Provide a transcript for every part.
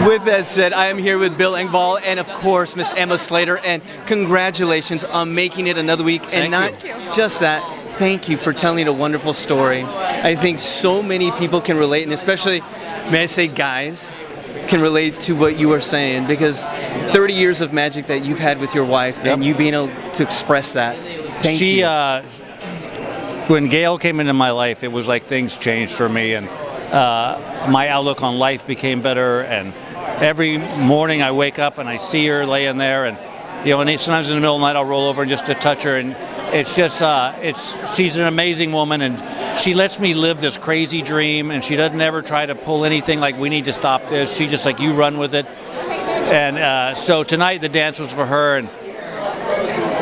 With that said, I am here with Bill Engvall and, of course, Miss Emma Slater. And congratulations on making it another week. And not just that, thank you for telling a wonderful story. I think so many people can relate, and especially, may I say, guys, can relate to what you are saying, because 30 years of magic that you've had with your wife, and you being able to express that. Thank you. When Gail came into my life, it was like things changed for me, and my outlook on life became better. And every morning I wake up and I see her laying there, and and sometimes in the middle of the night I'll roll over and just to touch her, and it's just she's an amazing woman, and she lets me live this crazy dream, and she doesn't ever try to pull anything like we need to stop this. She just like, you run with it. And so tonight the dance was for her, and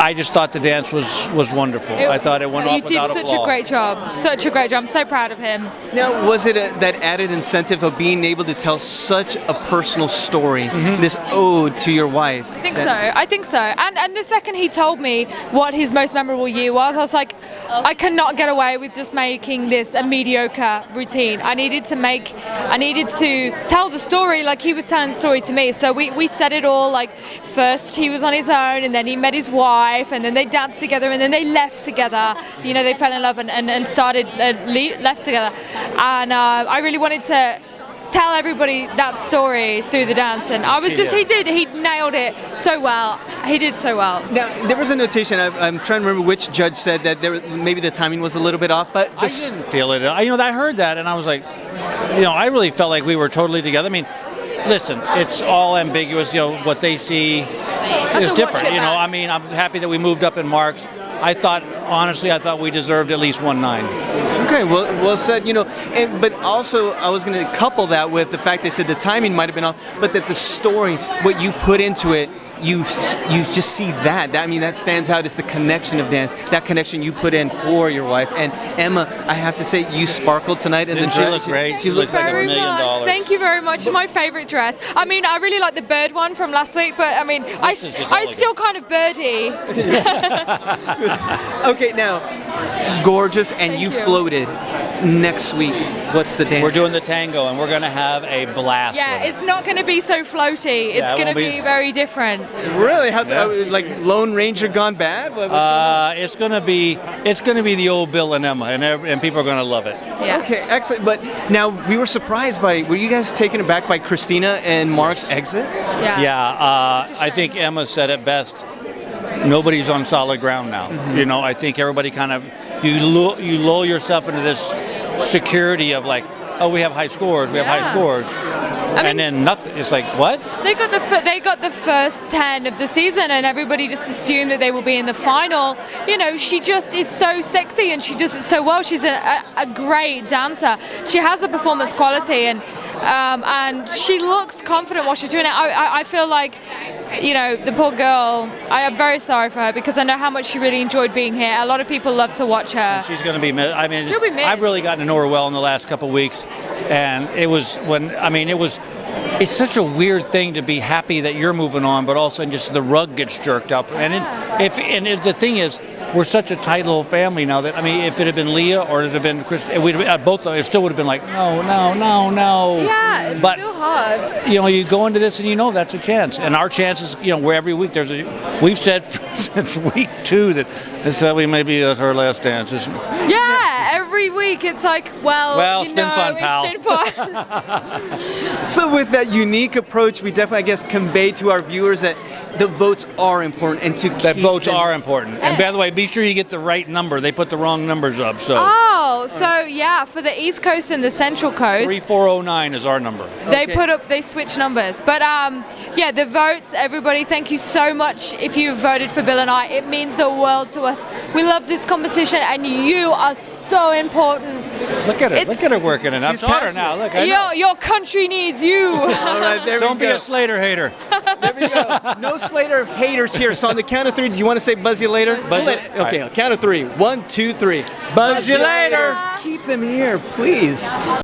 I just thought the dance was wonderful. I thought it went off without a flaw. You did such a great job. Such a great job. I'm so proud of him. Now, was it that added incentive of being able to tell such a personal story, this ode to your wife? I think so. And the second he told me what his most memorable year was, I was like, I cannot get away with just making this a mediocre routine. I needed to tell the story like he was telling the story to me. So we said it all, like, first he was on his own, and then he met his wife, and then they danced together, and then they left together. They fell in love and started left together. And I really wanted to tell everybody that story through the dance, and he nailed it so well. He did so well. Now, there was a notation, I'm trying to remember which judge said that maybe the timing was a little bit off, but I didn't feel it. I heard that, and I was like, I really felt like we were totally together. I mean, listen, it's all ambiguous. What they see is different. I'm happy that we moved up in marks. Honestly, I thought we deserved at least 1-9. Okay, well said. But also I was going to couple that with the fact they said the timing might have been off, but that the story, what you put into it, you just see that. That stands out. It's the connection of dance, that connection you put in for your wife. And Emma, I have to say, you sparkled tonight in the dress. She looked great. She looks like $1 million. Thank you very much. My favorite dress. I really like the bird one from last week, but I still kind of birdie. Okay, now, gorgeous, and you floated. Next week, what's the dance? We're doing the tango, and we're going to have a blast. Yeah, it's not going to be so floaty. It's going to be very different. Really? How's like Lone Ranger gone bad? It's going to be the old Bill and Emma, and people are going to love it. Yeah. Okay, excellent. But now we were surprised were you guys taken aback by Christina and Mark's exit? Yeah. Yeah. I think Emma said it best. Nobody's on solid ground now. I think everybody kind of you lull yourself into this security of like, oh, we have high scores, and then nothing. It's like, what? They got the first 10 of the season, and everybody just assumed that they will be in the final. She just is so sexy, and she does it so well. She's a great dancer. She has the performance quality, and she looks confident while she's doing it. I feel like, the poor girl, I am very sorry for her, because I know how much she really enjoyed being here. A lot of people love to watch her. And she's going to be missed. She'll be missed. I've really gotten to know her well in the last couple of weeks, and it's such a weird thing to be happy that you're moving on, but also just the rug gets jerked out. The thing is, we're such a tight little family now that, if it had been Leah or it had been Chris, it still would have been like, no. Yeah, it's still hard. You go into this and that's a chance. And our chances, where every week we've said since week 2 that this probably maybe our last dance. Yeah, every week it's like, well, it's been fun, pal. It's been fun. So with that unique approach, we definitely, I guess, convey to our viewers that the votes are important, and votes are important. And by the way, be sure you get the right number. They put the wrong numbers up. So. Oh, so yeah, for the East Coast and the Central Coast, 3409 is our number. They switch numbers. But the votes, everybody, thank you so much if you voted for Bill and I. It means the world to us. We love this competition, and you are so important. Look at her. Look at her working it. I'm taught her now. Look, your country needs you. All right, there we go. Don't be a Slater hater. There we go. No Slater haters here. So on the count of 3, do you want to say buzz you later? Okay, on count of 3. 1, 2, 3. Buzz you later. Keep them here, please.